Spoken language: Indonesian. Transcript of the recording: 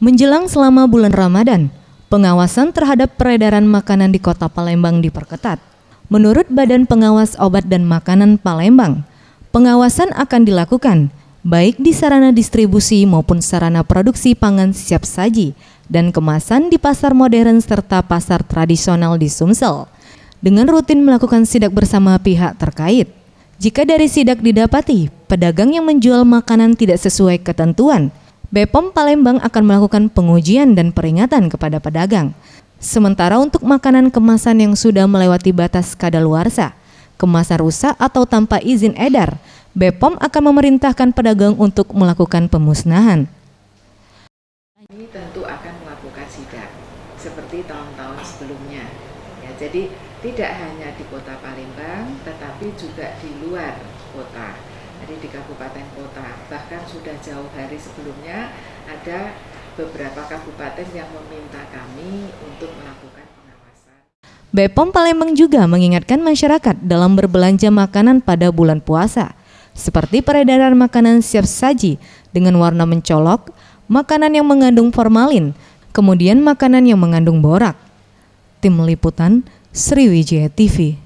Menjelang selama bulan Ramadan, pengawasan terhadap peredaran makanan di Kota Palembang diperketat. Menurut Badan Pengawas Obat dan Makanan Palembang, pengawasan akan dilakukan baik di sarana distribusi maupun sarana produksi pangan siap saji dan kemasan di pasar modern serta pasar tradisional di Sumsel, dengan rutin melakukan sidak bersama pihak terkait. Jika dari sidak didapati pedagang yang menjual makanan tidak sesuai ketentuan, BPOM Palembang akan melakukan pengujian dan peringatan kepada pedagang. Sementara untuk makanan kemasan yang sudah melewati batas kadaluarsa, kemasan rusak atau tanpa izin edar, BPOM akan memerintahkan pedagang untuk melakukan pemusnahan. Ini tentu akan melakukan sidak seperti tahun-tahun sebelumnya. Ya, jadi tidak hanya di Kota Palembang, tetapi juga di luar kota. Jadi di kabupaten kota, bahkan sudah jauh hari sebelumnya ada beberapa kabupaten yang meminta kami untuk melakukan pengawasan. BPOM Palembang juga mengingatkan masyarakat dalam berbelanja makanan pada bulan puasa, seperti peredaran makanan siap saji dengan warna mencolok, makanan yang mengandung formalin, kemudian makanan yang mengandung borak. Tim Liputan Sriwijaya TV.